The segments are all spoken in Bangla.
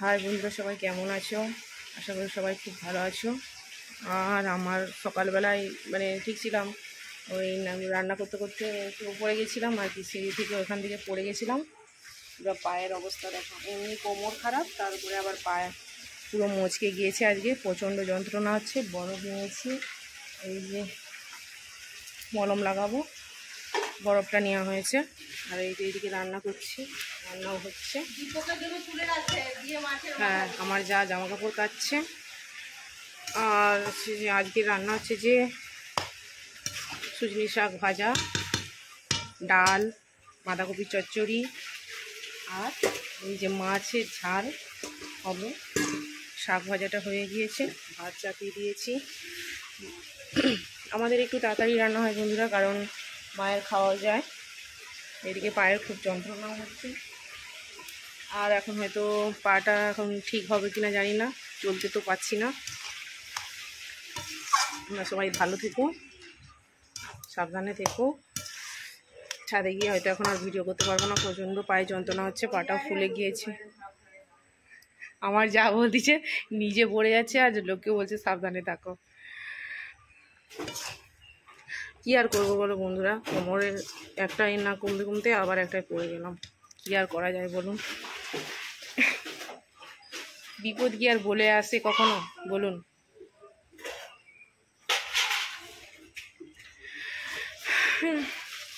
হাই বন্ধুরা, সবাই কেমন আছো? আশা করি সবাই খুব ভালো আছো। আর আমার সকালবেলায় ঠিক ছিলাম, ওই রান্না করতে করতে একটু পড়ে গেছিলাম আর কি, সিঁড়ি থেকে ওখান থেকে পড়ে গেছিলাম। পুরো পায়ের অবস্থা দেখো, এমনি কোমর খারাপ, তার উপরে আবার পায়ে পুরো মচকে গিয়েছে। আজকে প্রচণ্ড যন্ত্রণা হচ্ছে। বরফ নিয়েছি, এই যে মলম লাগাবো, বরফটা নেওয়া হয়েছে। আর এই যে এইদিকে রান্না করছি, রান্নাও হচ্ছে। হ্যাঁ, আমার যা জামা কাপড় কাচ্ছে। আর আজকে রান্না হচ্ছে যে সুজনি শাক ভাজা, ডাল, বাঁধাকপি চচ্চড়ি, আর এই যে মাছের ঝাল হবে। শাক ভাজাটা হয়ে গিয়েছে, ভাত চাপিয়ে দিয়েছি। আমাদের একটু তাড়াতাড়ি রান্না হয় বন্ধুরা, কারণ মায়ের খাওয়া যায়। এদিকে পায়ের খুব যন্ত্রণা হচ্ছে, আর এখন হয়তো পাটা এখন ঠিক হবে কিনা জানি না, চলতে তো পারছি না। তোমরা সবাই ভালো থেকো, সাবধানে থেকো। ছাদে গিয়ে হয়তো এখন আর ভিডিও করতে পারবো না, প্রচণ্ড পায়ে যন্ত্রণা হচ্ছে, পাটা ফুলে গিয়েছে। আমার যা বলতেছে নিজে পড়ে যাচ্ছে, আর লোককে বলছে সাবধানে থাকো। কি আর করবো বলো বন্ধুরা, কোমরের একটাই না কমতে কমতে আবার একটাই পড়ে গেলাম। কি আর করা যায় বলুন? বিপদ কি আর বলে আসে কখনো বলুন?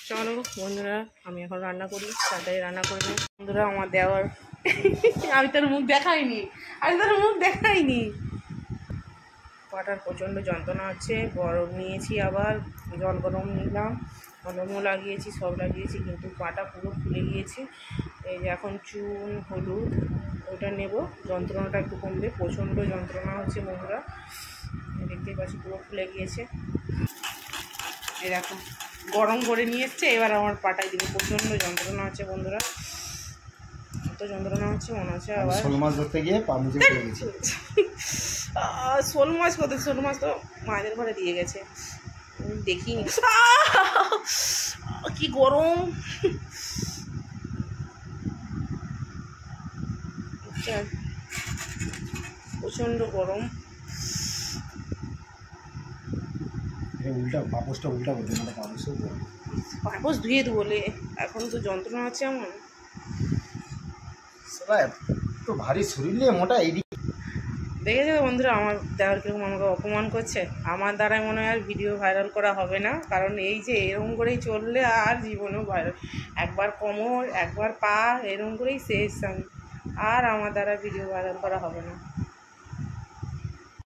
চলো বন্ধুরা, আমি এখন রান্না করি, তাড়াতাড়ি রান্না করে নিই। বন্ধুরা, আমার দেওয়ার আমি তার মুখ দেখাইনি। পাটার প্রচণ্ড যন্ত্রণা হচ্ছে, বরফ নিয়েছি, আবার জল গরম নিলাম, মলমও লাগিয়েছি, সব লাগিয়েছি, কিন্তু পাটা পুরো ফুলে গিয়েছে। এই যে এখন চুন হলুদ ওটা নেব, যন্ত্রণাটা একটু কমবে। প্রচণ্ড যন্ত্রণা হচ্ছে বন্ধুরা, দেখতেই পাচ্ছি পুরো ফুলে গিয়েছে। এই দেখো, গরম করে নিয়ে এসছে, এবার আমার পাটায় দিব। প্রচণ্ড যন্ত্রণা হচ্ছে বন্ধুরা, এত যন্ত্রণা হচ্ছে মনে হচ্ছে আবার শোল মাছ ধরতে গিয়ে পা মুজে পড়ে গেছে। শোল মাছ কোথায়? শোল মাছ তো মায়েদের ঘরে দিয়ে গেছে, দেখিনি। কি গরম! প্রচণ্ড গরম। উল্টা পাপোসটা উল্টা করতে না, পাপোস ধুয়ে বলে এখন তো যন্ত্রণা আছে এমন। তো ভারী শরীর নিয়ে মোটা এইদিকে দেখেছো বন্ধুরা আমার দেওয়ার কিরকম আমাকে অপমান করছে? আমার দ্বারাই মনে হয় আর ভিডিও ভাইরাল করা হবে না, কারণ এই যে এরকম করেই চললে আর জীবনেও ভাইরাল। একবার কোমর, একবার পা, এরকম করেই শেষ আমি। আর আমার দ্বারা ভিডিও ভাইরাল করা হবে না।